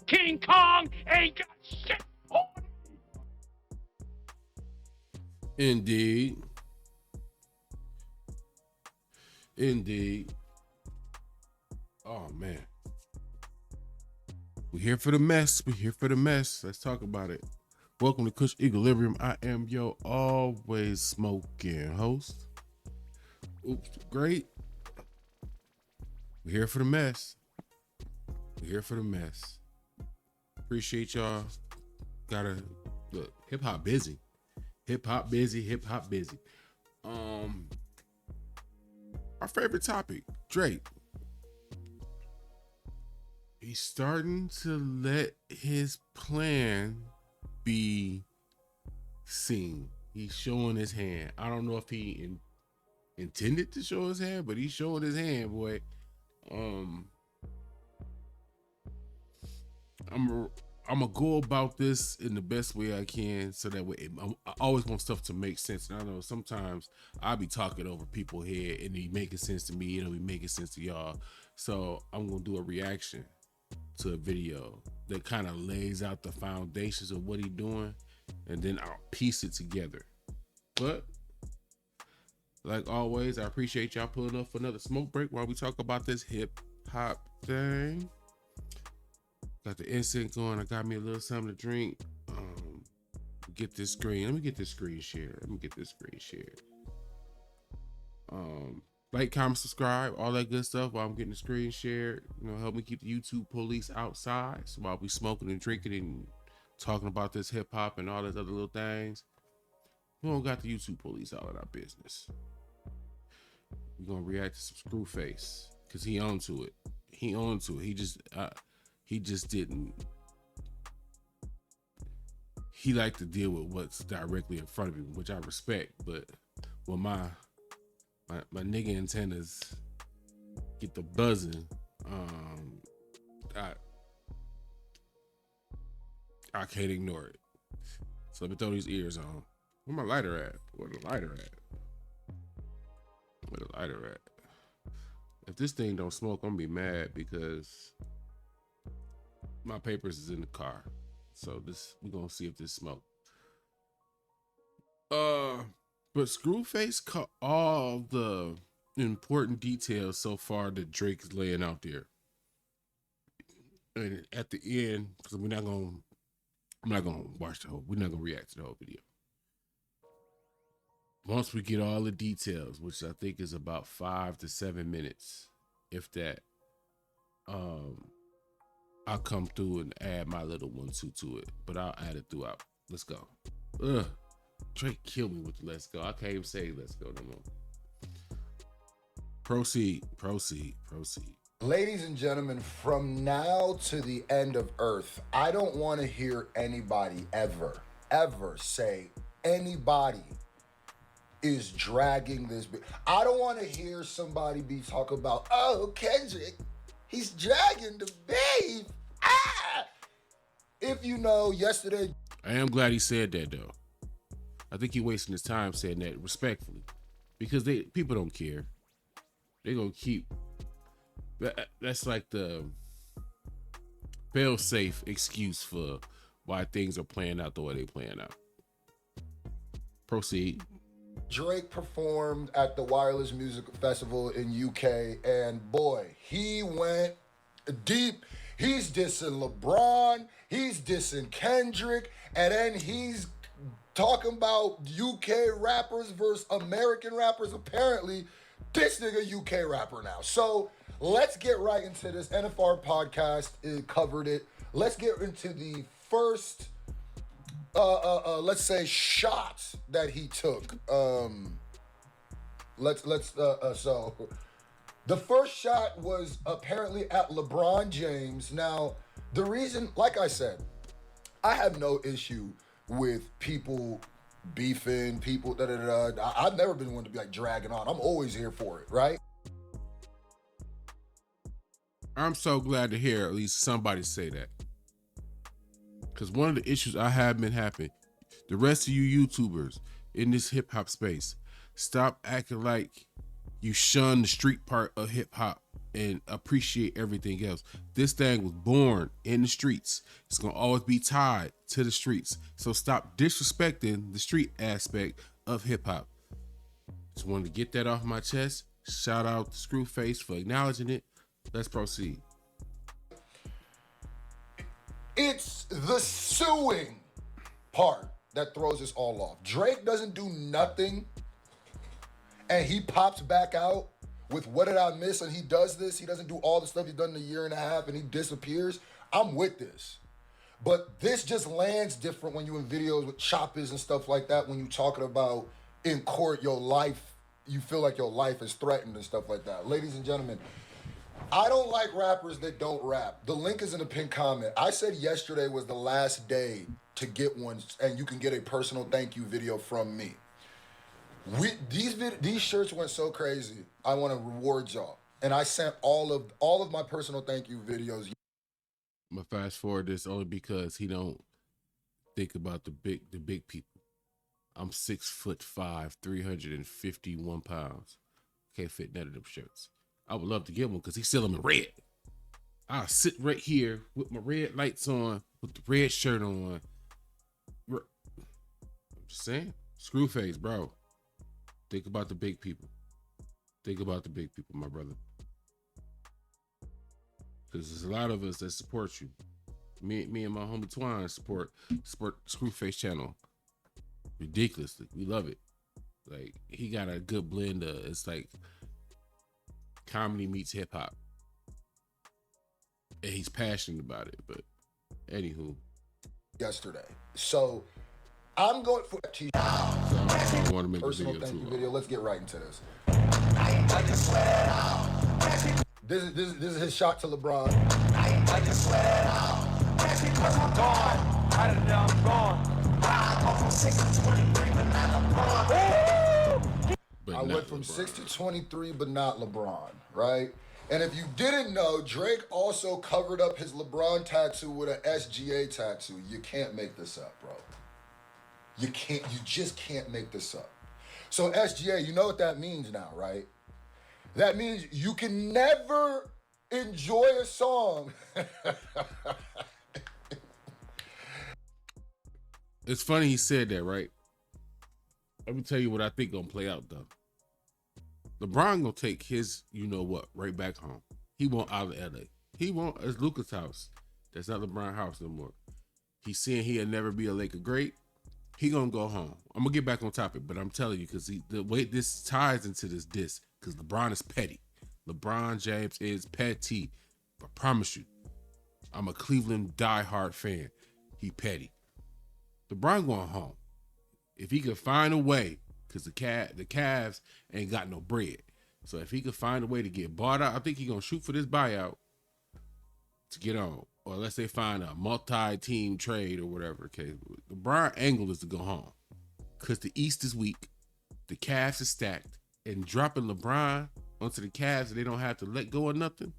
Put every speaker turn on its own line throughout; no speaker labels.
King Kong ain't got shit on it.
Indeed. Indeed. Oh, man. We're here for the mess. We're here for the mess. Let's talk about it. Welcome to Kush Equilibrium. I am your always smoking host. Oops, great. We're here for the mess. We're here for the mess. Appreciate y'all. Gotta look, hip hop busy. Hip hop busy, hip hop busy. Our favorite topic, Drake. He's starting to let his plan be seen. He's showing his hand. I don't know if he intended to show his hand, but he's showing his hand, boy. I'm gonna go about this in the best way I can, so that way I always want stuff to make sense. And I know sometimes I'll be talking over people's head, and it making sense to me, and it'll be making sense to y'all. So I'm gonna do a reaction to a video that kind of lays out the foundations of what he's doing, and then I'll piece it together. But like always, I appreciate y'all pulling up for another smoke break while we talk about this hip hop thing. Got the incense going. I got me a little something to drink. Get this screen. Let me get this screen shared. Like, comment, subscribe, all that good stuff while I'm getting the screen shared. You know, help me keep the YouTube police outside. So while we smoking and drinking and talking about this hip hop and all those other little things, we don't got the YouTube police out of our business. We're gonna react to some Scru face because he onto it. He just didn't. He liked to deal with what's directly in front of him, which I respect. But when my nigga antennas get the buzzing, I can't ignore it. So let me throw these ears on. Where my lighter at? Where the lighter at? If this thing don't smoke, I'm gonna be mad because my papers is in the car. So we're gonna see if this smoke. But Screwface caught all the important details so far that Drake is laying out there. And at the end, because I'm not gonna watch we're not gonna react to the whole video. Once we get all the details, which I think is about 5 to 7 minutes, if that, I'll come through and add my little 1-2 to it, but I'll add it throughout. Let's go. Drake killed me with the let's go. I can't even say let's go no more. Proceed.
Ladies and gentlemen, from now to the end of Earth, I don't want to hear anybody ever say anybody is dragging this. I don't want to hear somebody be talking about, oh, Kendrick, he's dragging the babe. If you know, yesterday.
I am glad he said that, though. I think he wasting his time saying that respectfully, because people don't care. They're gonna keep. That's like the fail-safe excuse for why things are playing out the way they playing out. Proceed.
Drake performed at the Wireless Music Festival in UK, and boy, he went deep. He's dissing LeBron, he's dissing Kendrick, and then he's talking about UK rappers versus American rappers. Apparently, this nigga UK rapper now. So let's get right into this. NFR podcast covered it. Let's get into the first, let's say, shot that he took. So the first shot was apparently at LeBron James. Now, the reason, like I said, I have no issue with people beefing, people, I've never been one to be like dragging on. I'm always here for it, right?
I'm so glad to hear at least somebody say that. Because one of the issues I have been having, the rest of you YouTubers in this hip hop space, stop acting like you shun the street part of hip hop and appreciate everything else. This thing was born in the streets. It's gonna always be tied to the streets. So stop disrespecting the street aspect of hip hop. Just wanted to get that off my chest. Shout out to Screwface for acknowledging it. Let's proceed.
It's the suing part that throws us all off. Drake doesn't do nothing, and he pops back out with "What Did I Miss?" and he does this. He doesn't do all the stuff he's done in a year and a half, and he disappears. I'm with this. But this just lands different when you're in videos with choppers and stuff like that, when you're talking about in court your life, you feel like your life is threatened and stuff like that. Ladies and gentlemen, I don't like rappers that don't rap. The link is in the pinned comment. I said yesterday was the last day to get one, and you can get a personal thank you video from me. These shirts went so crazy. I want to reward y'all, and I sent all of my personal thank you videos.
I'm gonna fast forward this only because he don't think about the big people. I'm 6'5", 351 pounds. Can't fit none of them shirts. I would love to get one because he sell them in red. I'll sit right here with my red lights on, with the red shirt on. I'm just saying, Screwface, bro. Think about the big people. Think about the big people, my brother. Because there's a lot of us that support you. Me and my homie Twine support Screwface channel ridiculously. We love it. Like, he got a good blend of, it's like comedy meets hip hop, and he's passionate about it. But anywho,
Yesterday, so I'm going for
I want to make
personal
a video
thank you
too.
video. Let's get right into this. This is his shot to LeBron.
I just swear it out. Because I'm gone. I done know I'm gone. I go from 6 to 23, but not LeBron.
But
I
not
went from
LeBron.
6 to 23, but not LeBron, right? And if you didn't know, Drake also covered up his LeBron tattoo with an SGA tattoo. You can't make this up, bro. You just can't make this up. So SGA, you know what that means now, right? That means you can never enjoy a song.
It's funny he said that, right? Let me tell you what I think gonna play out though. LeBron gonna take his, you know what, right back home. He won't out of LA. He won't. It's Luka's house. That's not LeBron's house no more. He's saying he'll never be a Laker great. He gonna go home. I'm gonna get back on topic, but I'm telling you, because the way this ties into this diss, because LeBron is petty. LeBron James is petty. I promise you. I'm a Cleveland diehard fan. He petty. LeBron going home. If he could find a way, because the Cavs ain't got no bread. So if he could find a way to get bought out, I think he's gonna shoot for this buyout to get on. Or unless they find a multi-team trade or whatever. Okay, LeBron angle is to go home, because the East is weak, the Cavs is stacked, and dropping LeBron onto the Cavs, they don't have to let go of nothing.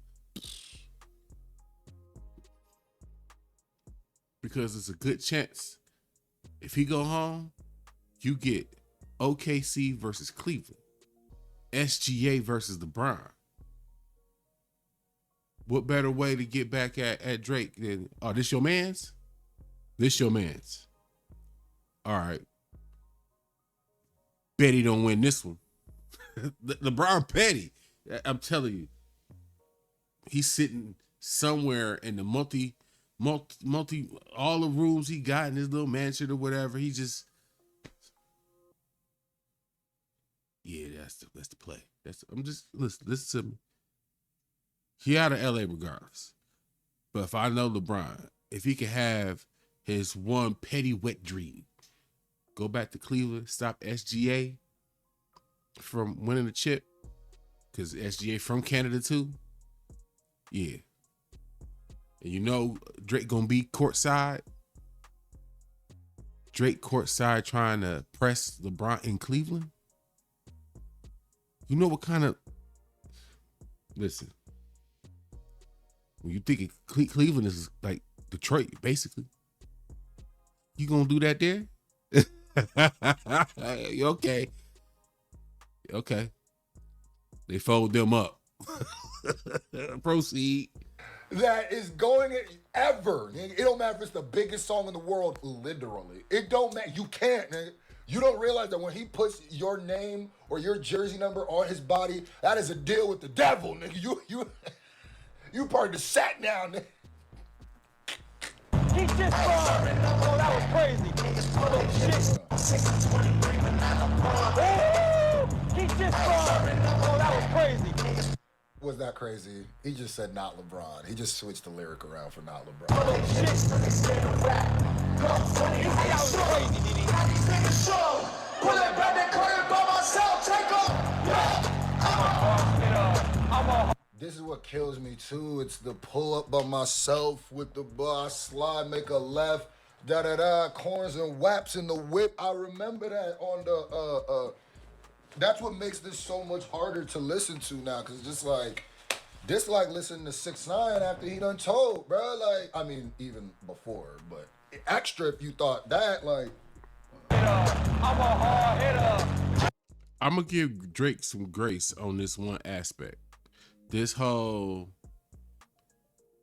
Because it's a good chance if he go home, you get OKC versus Cleveland, SGA versus LeBron. What better way to get back at Drake than, oh, this your man's? This your man's. All right. Bet he don't win this one. LeBron petty. I'm telling you. He's sitting somewhere in the multi, all the rooms he got in his little mansion or whatever. He just, yeah, that's the play. I'm just, listen to me. He out of LA regardless. But if I know LeBron, if he could have his one petty wet dream, go back to Cleveland, stop SGA from winning the chip, because SGA from Canada too. Yeah. And you know Drake gonna be courtside. Drake courtside trying to press LeBron in Cleveland. You know what kind of, listen, when you think Cleveland is like Detroit, basically, you gonna do that there? Okay. They fold them up. Proceed.
That is going ever. Nigga. It don't matter if it's the biggest song in the world, literally. It don't matter. You can't, nigga. You don't realize that when he puts your name or your jersey number on his body, that is a deal with the devil, nigga. You part of the sat down, nigga.
He just saw it. Oh, that was crazy. Oh, shit. He just saw it. Oh, that was crazy.
Was that crazy? He just said not LeBron. He just switched the lyric around for not LeBron.
Oh, shit. That was crazy, Didi.
Pull it back the curtain by myself, take off.
This is what kills me too. It's the pull up by myself with the boss slide, make a left, corns and waps in the whip. I remember that on the that's what makes this so much harder to listen to now, cause just like this, like listening to 6ix9ine after he done told, bro. Like, I mean, even before, but extra if you thought that, like.
I'm a hard hitter.
I'm gonna give Drake some grace on this one aspect. This whole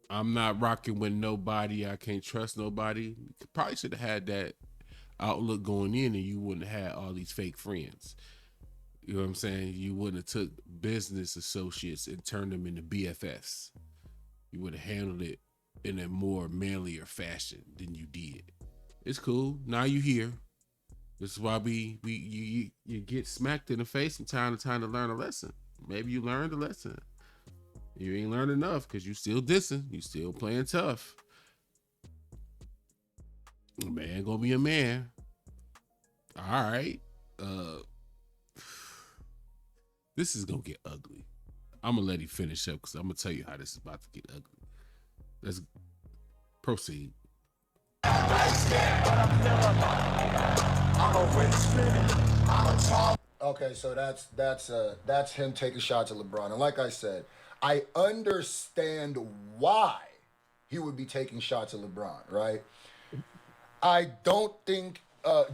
I'm not rocking with nobody, I can't trust nobody. You probably should have had that outlook going in, and you wouldn't have had all these fake friends. You know what I'm saying? You wouldn't have took business associates and turned them into BFFs. You would have handled it in a more manlier fashion than you did. It's cool. Now you here. This is why you get smacked in the face from time to time to learn a lesson. Maybe you learned a lesson. You ain't learned enough because you still dissing. You still playing tough. A man gonna be a man. All right. This is gonna get ugly. I'm gonna let you finish up because I'm gonna tell you how this is about to get ugly. Let's proceed.
Okay, so that's him taking shots at LeBron. And like I said, I understand why he would be taking shots at LeBron, right? I don't think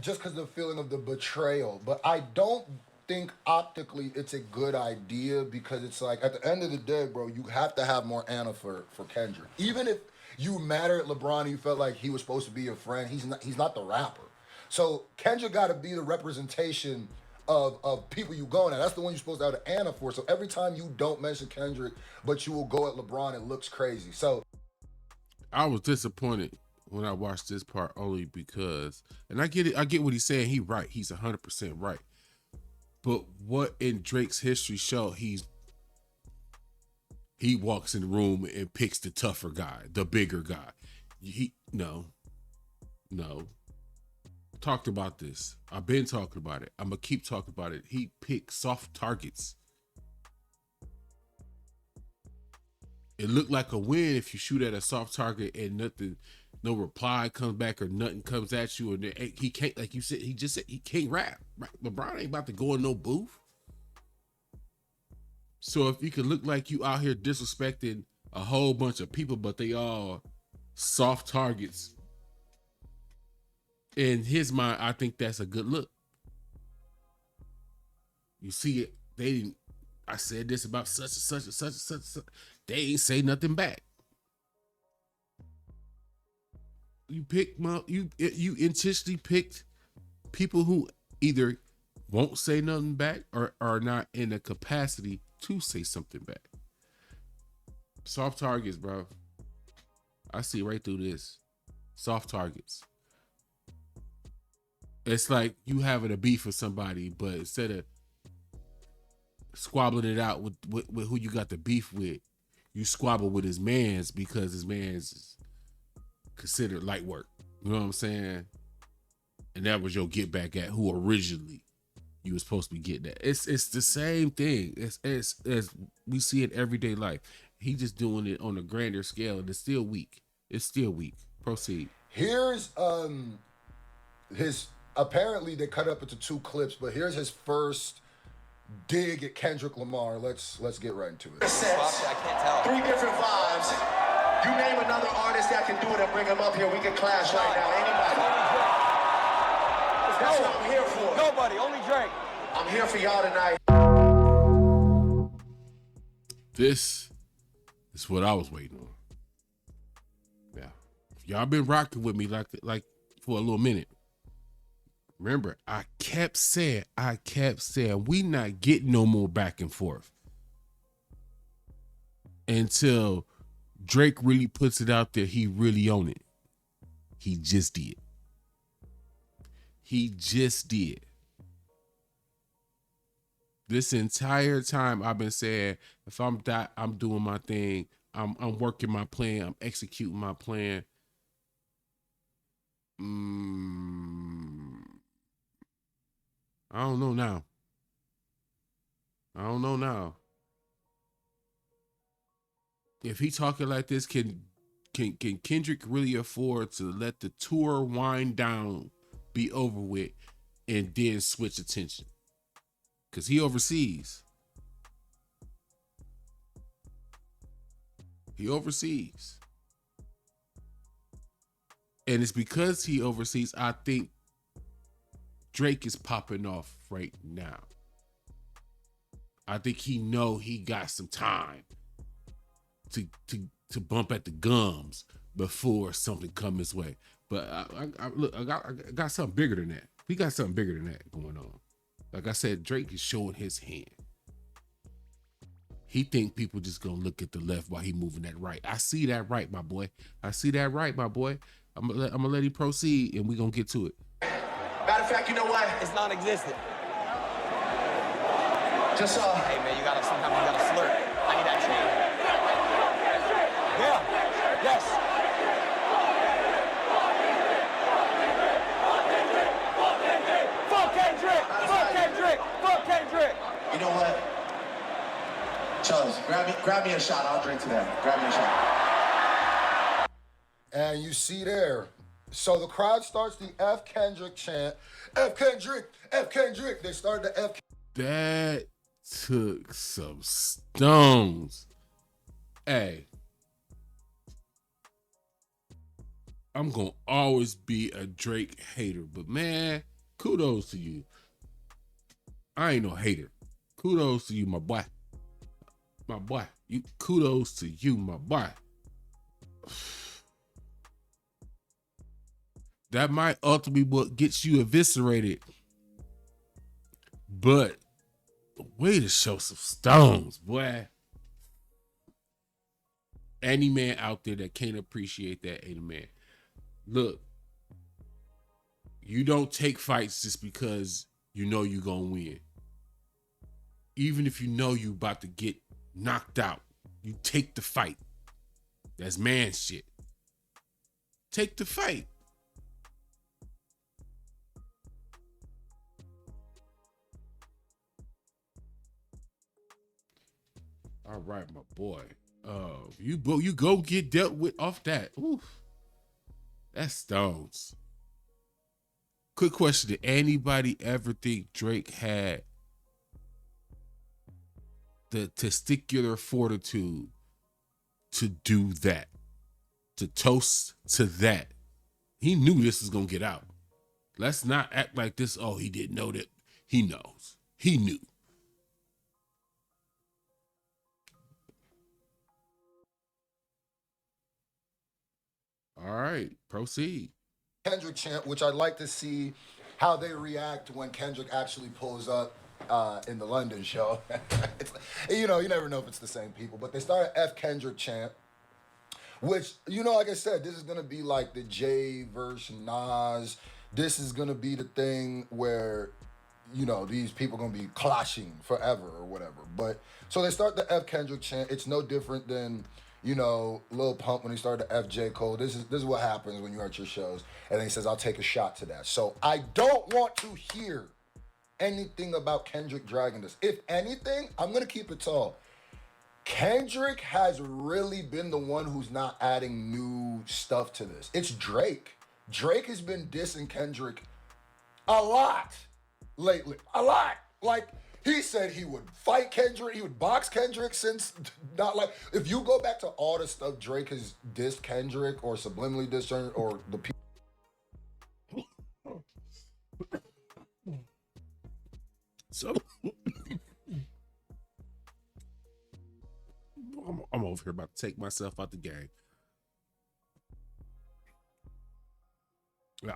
just because of the feeling of the betrayal, but I don't think optically it's a good idea, because it's like at the end of the day, bro, you have to have more Anna for Kendrick. Even if you matter at LeBron and you felt like he was supposed to be your friend, he's not the rapper. So Kendrick got to be the representation of people you going at. That's the one you're supposed to have an Anna for. So every time you don't mention Kendrick, but you will go at LeBron, it looks crazy. So
I was disappointed when I watched this part only because, and I get it, I get what he's saying. He's right. He's 100% right. But what in Drake's history show, he walks in the room and picks the tougher guy, the bigger guy. No. Talked about this. I've been talking about it. I'm gonna keep talking about it. He picked soft targets. It looked like a win if you shoot at a soft target and nothing, no reply comes back or nothing comes at you, and he can't, like you said, he just said he can't rap. Right? LeBron ain't about to go in no booth. So if you can look like you out here disrespecting a whole bunch of people, but they all soft targets, in his mind, I think that's a good look. You see it, they didn't, I said this about such and such and such and such and such. They ain't say nothing back. You intentionally picked people who either won't say nothing back or are not in a capacity to say something back. Soft targets, bro. I see right through this. Soft targets. It's like you having a beef with somebody, but instead of squabbling it out with who you got the beef with, you squabble with his mans because his mans is considered light work. You know what I'm saying? And that was your get back at who originally you was supposed to be getting at. It's the same thing. It's as we see in everyday life. He just doing it on a grander scale, and it's still weak. It's still weak. Proceed.
Here's his, apparently they cut up into 2 clips, but here's his first dig at Kendrick Lamar. Let's get right into it.
I can't tell. 3 different vibes. You name another artist that can do it and bring him up here, we can clash right now. Anybody? That's what I'm here for.
Nobody, only Drake.
I'm here for y'all tonight.
This It's what I was waiting on. Yeah. Y'all been rocking with me like for a little minute. Remember, I kept saying, we not getting no more back and forth until Drake really puts it out there. He really own it. He just did. This entire time I've been saying, if I'm doing my thing. I'm working my plan. I'm executing my plan. I don't know now. If he talking like this, can Kendrick really afford to let the tour wind down, be over with, and then switch attention? Because he overseas. And it's because he overseas, I think Drake is popping off right now. I think he know he got some time to bump at the gums before something come his way. But I got something bigger than that. We got something bigger than that going on. Like I said, Drake is showing his hand. He think people just gonna look at the left while he moving that right. I see that right, my boy. I'm gonna let him proceed, and we gonna get to it.
Matter of fact, you know what?
It's non-existent.
Just
Hey man, sometimes you gotta slurp. I need that chain. Yeah. Yes. Fuck Kendrick.
You know what? Charles, grab me a shot. I'll drink to that. Grab me a shot.
And you see there. So the crowd starts the F Kendrick chant. F Kendrick, F Kendrick. They started the F.
That took some stones. Hey, I'm gonna always be a Drake hater, but man, kudos to you. I ain't no hater. Kudos to you, my boy. Kudos to you, my boy. That might ultimately what gets you eviscerated. But way to show some stones, boy. Any man out there that can't appreciate that ain't a man. Look, you don't take fights just because you know you're gonna win. Even if you know you about to get knocked out, you take the fight. That's man shit. Take the fight. All right, my boy. You go get dealt with off that. Oof. That's stones. Quick question. Did anybody ever think Drake had the testicular fortitude to do that? To toast to that? He knew this was going to get out. Let's not act like this. Oh, he didn't know that. He knows. He knew. All right, proceed.
Kendrick chant, which I'd like to see how they react when Kendrick actually pulls up in the London show. You never know if it's the same people, but they started F Kendrick chant, which, like I said, this is going to be like the Jay versus Nas. This is going to be the thing where, these people are going to be clashing forever or whatever. But so they start the F Kendrick chant. It's no different than, Lil Pump when he started the F J Cole. This is what happens when you're at your shows. And then he says, I'll take a shot to that. So I don't want to hear anything about Kendrick dragging this. If anything, I'm going to keep it tall. Kendrick has really been the one who's not adding new stuff to this. It's Drake. Drake has been dissing Kendrick a lot lately. A lot. Like, he said he would fight Kendrick, he would box Kendrick since not like, if you go back to all the stuff Drake has dissed Kendrick or subliminally dissed or the people.
So I'm over here about to take myself out the game.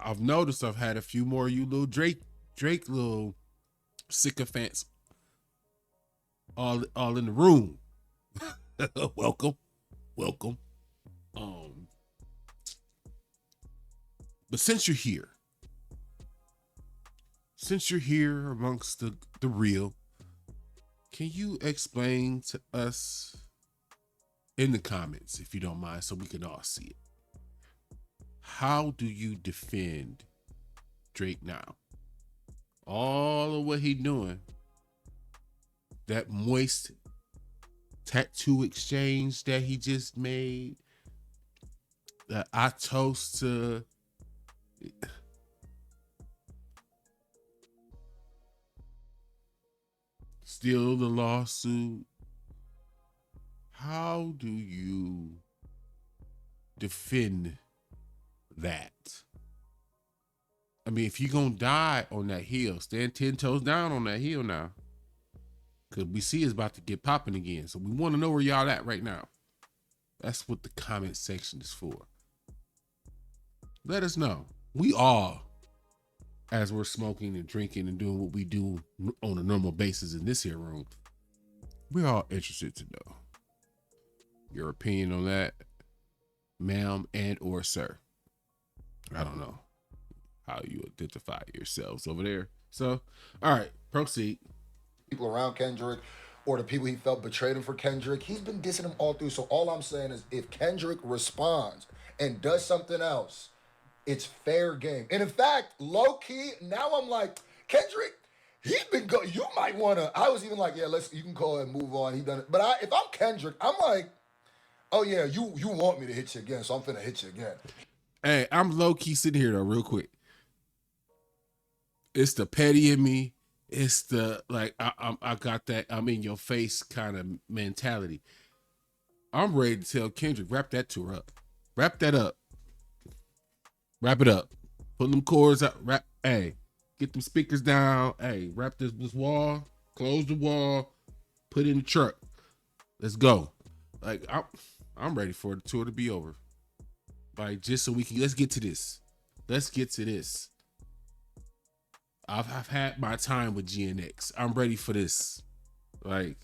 I've noticed I've had a few more of you little Drake little sycophants all in the room. Welcome. But since you're here amongst the real, can you explain to us in the comments, if you don't mind, so we can all see it? How do you defend Drake now? All of what he doing, that moist tattoo exchange that he just made, that I toast to, still the lawsuit. How do you defend that? I mean, if you're gonna die on that hill, stand 10 toes down on that hill now. Cause we see it's about to get popping again. So we want to know where y'all at right now. That's what the comment section is for. Let us know. We all, as we're smoking and drinking and doing what we do on a normal basis in this here room, we're all interested to know your opinion on that, ma'am and or sir. I don't know how you identify yourselves over there. So, all right, proceed.
People around Kendrick or the people he felt betrayed him for Kendrick. He's been dissing him all through. So all I'm saying is if Kendrick responds and does something else, it's fair game. And in fact, low key, now I'm like, Kendrick, he's been good. You might want to, I was even like, yeah, you can go ahead and move on. He done it. But if I'm Kendrick, I'm like, oh yeah, you want me to hit you again, so I'm finna hit you again.
Hey, I'm low key sitting here though, real quick. It's the petty in me. It's the like I got that I'm in your face kind of mentality. I'm ready to tell Kendrick, wrap that tour up. Wrap that up. Wrap it up. Put them chords up. Hey, get them speakers down. Hey, wrap this wall. Close the wall. Put it in the truck. Let's go. Like I'm ready for the tour to be over. Like just so we can let's get to this. I've had my time with GNX. I'm ready for this. Like,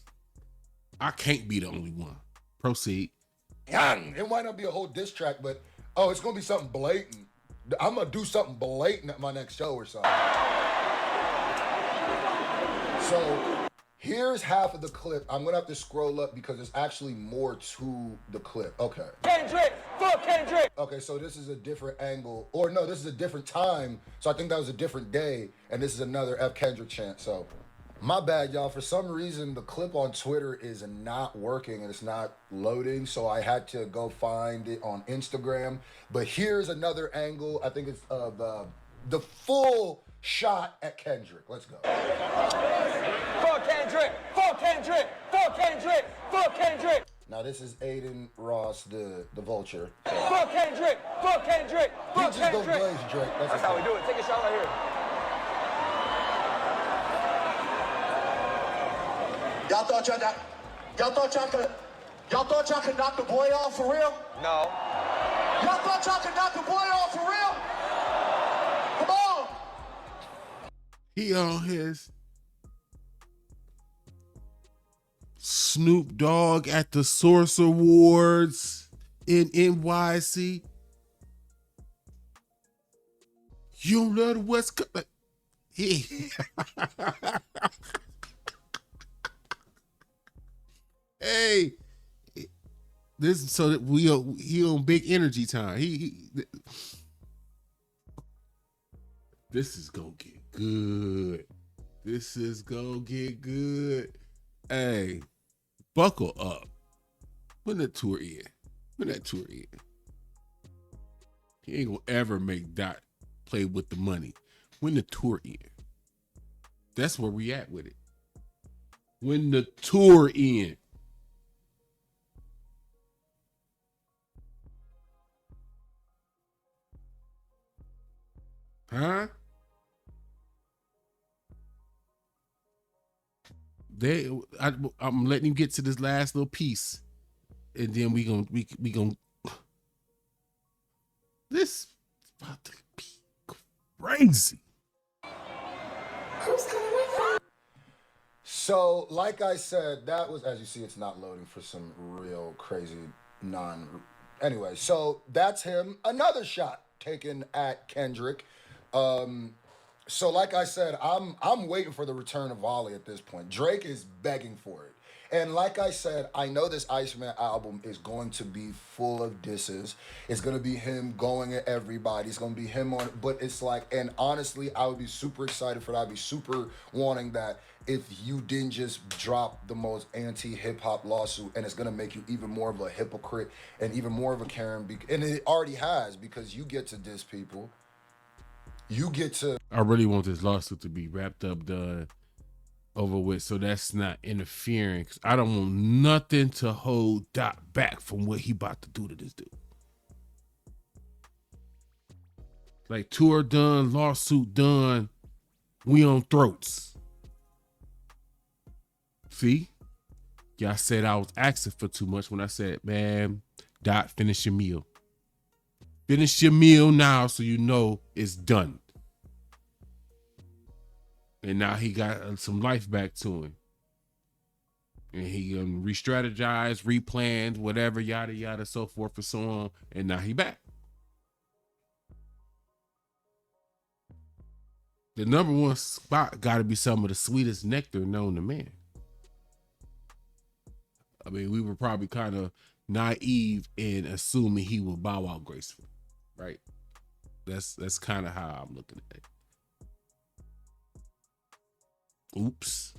I can't be the only one. Proceed.
It might not be a whole diss track, but it's gonna be something blatant. I'm gonna do something blatant at my next show or something. So here's half of the clip. I'm gonna have to scroll up because there's actually more to the clip. Okay.
Kendrick! Fuck Kendrick!
Okay, so this is a different angle. Or no, this is a different time. So I think that was a different day. And this is another F. Kendrick chant. So my bad, y'all. For some reason, the clip on Twitter is not working and it's not loading. So I had to go find it on Instagram. But here's another angle. I think it's of the full shot at Kendrick. Let's go.
Fuck Kendrick! Fuck Kendrick! Fuck Kendrick! Fuck Kendrick!
Now this is Aiden Ross, the vulture. So.
Fuck Kendrick! Fuck Kendrick! Fuck
He just goes
Kendrick!
blaze Drake.
That's how we do it. Take a shot right here.
Y'all thought y'all could knock the boy off for real?
No.
Y'all thought y'all could knock the boy off for real? Come on.
He on his Snoop Dogg at the Source Awards in NYC. You don't know the West Coast. Hey, this so that he on big energy time. This is gonna get good. This is gonna get good. Hey, buckle up. When that tour in. He ain't gonna ever make Dot play with the money. When the tour in. That's where we at with it. When the tour in. Huh? I'm letting him get to this last little piece. and then we gonna this about to be crazy.
So, like I said, that was, as you see, it's not loading for some real crazy Anyway, so that's him. Another shot taken at Kendrick. So, like I said, I'm waiting for the return of Volley at this point. Drake is begging for it. And like I said, I know this Iceman album is going to be full of disses. It's going to be him going at everybody. It's going to be him on, but it's like, and honestly, I would be super excited for that. I'd be super wanting that if you didn't just drop the most anti-hip-hop lawsuit, and it's going to make you even more of a hypocrite and even more of a Karen, and it already has, because you get to diss people. You get to...
I really want this lawsuit to be wrapped up, done, over with, so that's not interfering. Cause I don't want nothing to hold Dot back from what he about to do to this dude. Like, tour done, lawsuit done, we on throats. See? Y'all said I was asking for too much when I said, man, Dot, finish your meal. Finish your meal now so you know it's done. And now he got some life back to him. And he re-strategized, replanned, whatever, yada, yada, so forth and so on. And now he back. The number one spot got to be some of the sweetest nectar known to man. I mean, we were probably kind of naive in assuming he would bow out gracefully, right? That's kind of how I'm looking at it. Oops.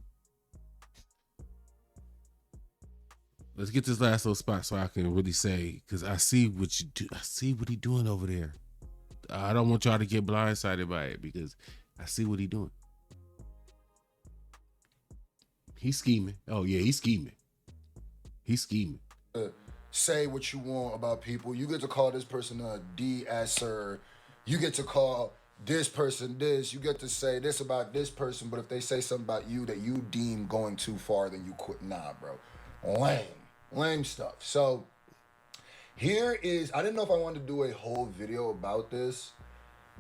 Let's get this last little spot so I can really say, because I see what you do. I see what he doing over there. I don't want y'all to get blindsided by it because I see what he doing. He's scheming. Oh yeah, he's scheming. He's scheming.
Say what you want about people. You get to call this person a de-esser. You get to call this person this. You get to say this about this person, but if they say something about you that you deem going too far, then you quit. Nah, bro. Lame stuff. So here is, I didn't know if I wanted to do a whole video about this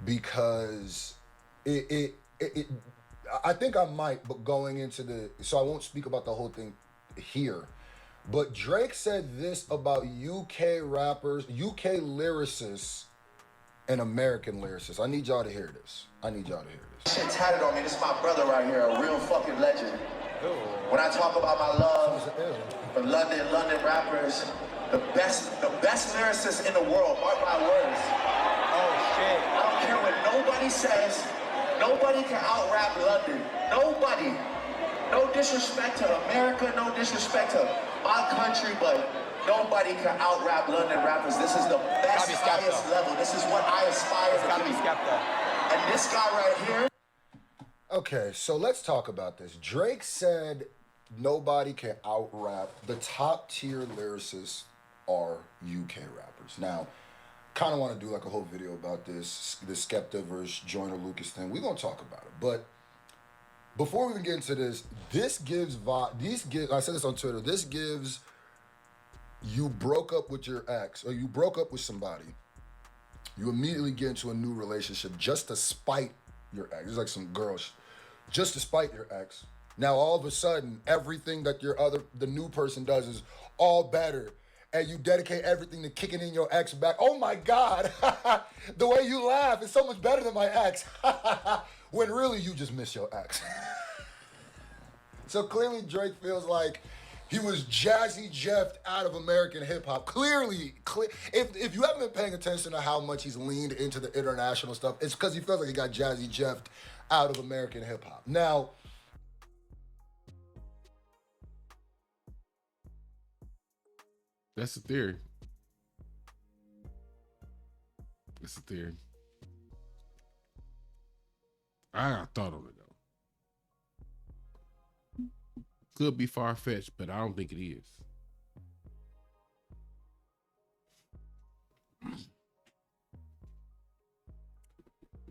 because I think I might, but going into so I won't speak about the whole thing here. But Drake said this about UK rappers, UK lyricists, and American lyricists. I need y'all to hear this.
Shit tatted on me. This is my brother right here, a real fucking legend. When I talk about my love for London rappers, the best lyricists in the world, mark my words. Oh shit. I don't care what nobody says. Nobody can out-rap London. Nobody. No disrespect to America, no disrespect to my country, but nobody can out-rap London rappers. This is the best, highest level. This is what I aspire to be. And this guy right here.
Okay, so let's talk about this. Drake said nobody can out-rap. The top tier lyricists are UK rappers. Now, kind of want to do like a whole video about this, the Skepta versus Joyner Lucas thing. We're going to talk about it. But before we even get into this, I said this on Twitter, this gives you broke up with your ex, or you broke up with somebody, you immediately get into a new relationship just to spite your ex. It's like some girls, just to spite your ex. Now all of a sudden, everything that the new person does is all better, and you dedicate everything to kicking in your ex back. Oh my God, the way you laugh is so much better than my ex. When really you just miss your ex. So clearly Drake feels like he was Jazzy Jeffed out of American hip hop. Clearly, if you haven't been paying attention to how much he's leaned into the international stuff, it's because he feels like he got Jazzy Jeffed out of American hip hop. Now,
that's a theory. It's a theory. I got thought on it though. Could be far-fetched, but I don't think it is.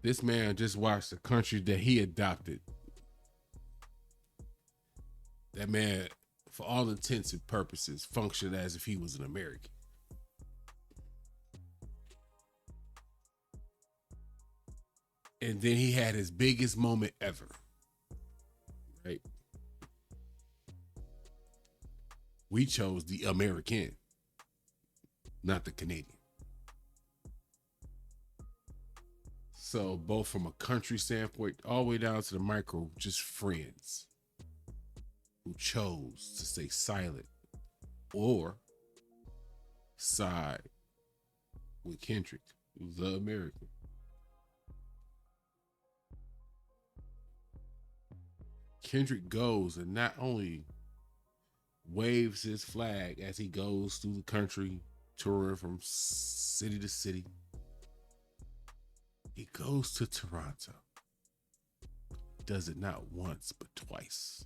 This man just watched the country that he adopted. That man for all intents and purposes, functioned as if he was an American. And then he had his biggest moment ever. Right? We chose the American, not the Canadian. So both from a country standpoint, all the way down to the micro, just friends who chose to stay silent or side with Kendrick, who's the American. Kendrick goes and not only waves his flag as he goes through the country, touring from city to city. He goes to Toronto. Does it not once, but twice.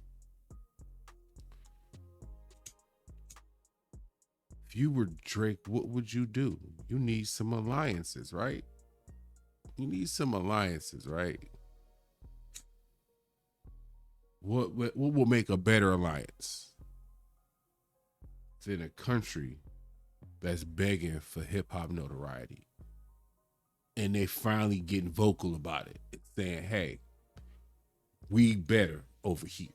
If you were Drake, what would you do? You need some alliances, right? You need some alliances, right? What will make a better alliance than a country that's begging for hip hop notoriety? And they finally getting vocal about it. It's saying, hey, we better over here.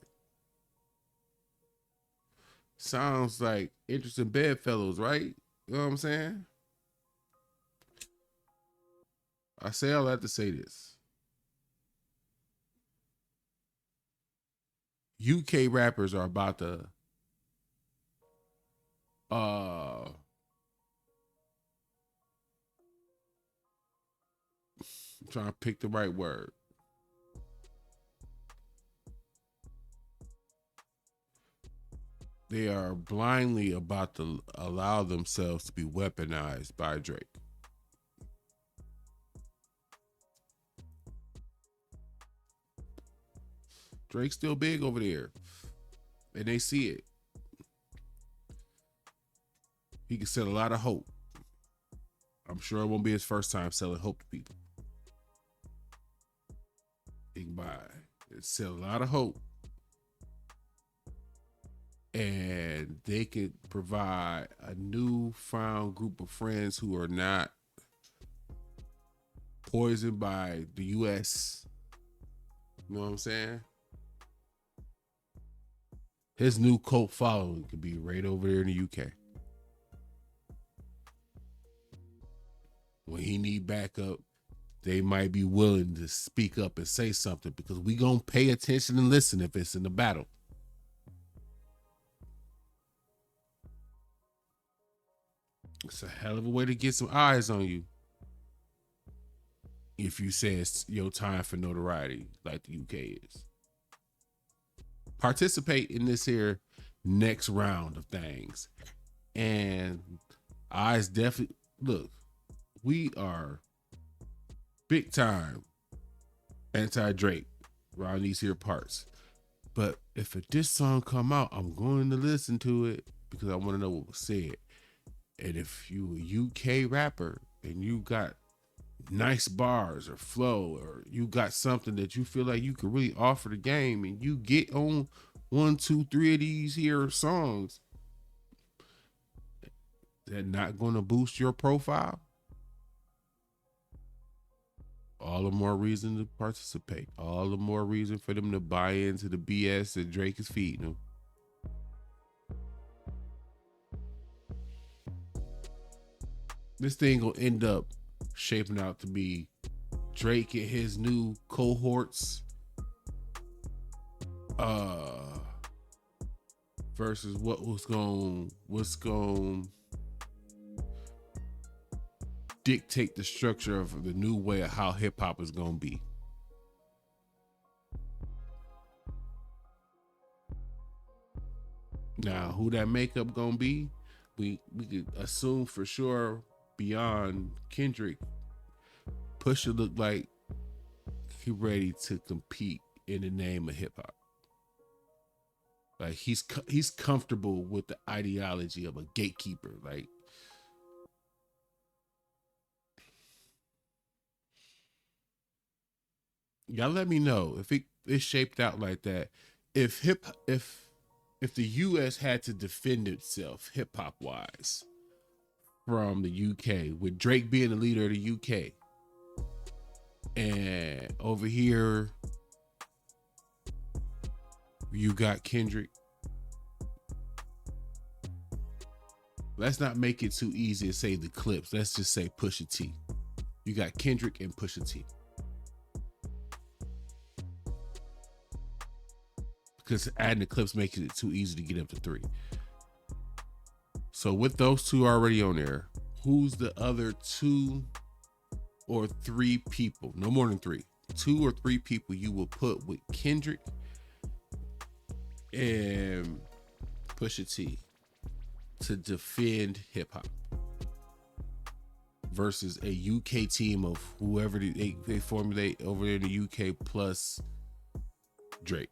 Sounds like interesting bedfellows, right? You know what I'm saying? I say all that to say this. UK rappers are about to I'm trying to pick the right word. They are blindly about to allow themselves to be weaponized by Drake. Drake's still big over there, and they see it. He can sell a lot of hope. I'm sure it won't be his first time selling hope to people. He can buy and sell a lot of hope, and they can provide a newfound group of friends who are not poisoned by the U.S. You know what I'm saying? His new cult following could be right over there in the UK. When he need backup, they might be willing to speak up and say something because we gonna pay attention and listen if it's in the battle. It's a hell of a way to get some eyes on you. If you say it's your time for notoriety, like the UK is. Participate in this here next round of things. And eyes definitely, look, we are big time anti-Drake around these here parts. But if a diss song come out, I'm going to listen to it because I want to know what was said. And if you a UK rapper and you got nice bars or flow, or you got something that you feel like you could really offer the game, and you get on 1, 2, 3 of these here songs, that not going to boost your profile? All the more reason to participate. All the more reason for them to buy into the BS that Drake is feeding them. This thing gonna end up shaping out to be Drake and his new cohorts versus what's going dictate the structure of the new way of how hip hop is going to be. Now, who that makeup going to be, we could assume for sure beyond Kendrick, Pusha look like he ready to compete in the name of hip hop. Like he's comfortable with the ideology of a gatekeeper. Like, y'all let me know if it's shaped out like that. If if the U.S. had to defend itself hip hop wise from the UK, with Drake being the leader of the UK, and over here you got Kendrick. Let's not make it too easy to say the Clips. Let's just say Pusha T. You got Kendrick and Pusha T. Because adding the Clips makes it too easy to get up to 3. So with those two already on there, who's the other 2 or 3 people? No more than 3. 2 or 3 people you will put with Kendrick and Pusha T to defend hip hop versus a UK team of whoever they formulate over there in the UK plus Drake.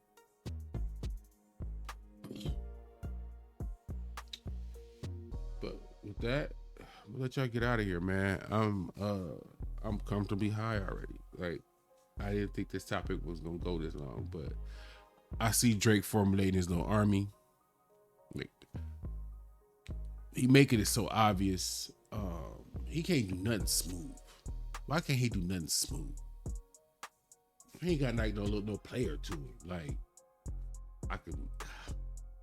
But with that, I'm gonna let y'all get out of here, man. I'm comfortably high already. Like, I didn't think this topic was gonna go this long, but I see Drake formulating his little army. Like, he making it so obvious. He can't do nothing smooth. Why can't he do nothing smooth? He ain't got like no player to him. Like, I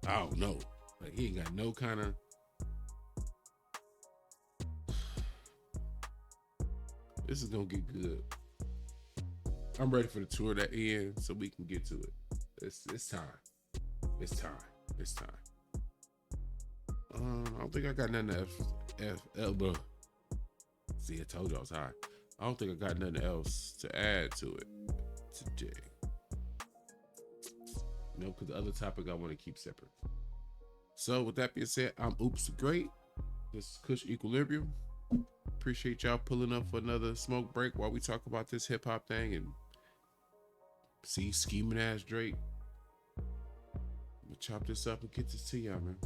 don't know. Like, he ain't got no kind of. This is gonna get good. I'm ready for the tour to end so we can get to it. It's time. It's time. It's time. I don't think I got nothing else. See, I told you I was high. I don't think I got nothing else to add to it today. No, because the other topic I want to keep separate. So with that being said, I'm Oops the Great. This is Kush Equilibrium. Appreciate y'all pulling up for another smoke break while we talk about this hip hop thing and see scheming ass Drake. I'm gonna chop this up and get this to y'all, man.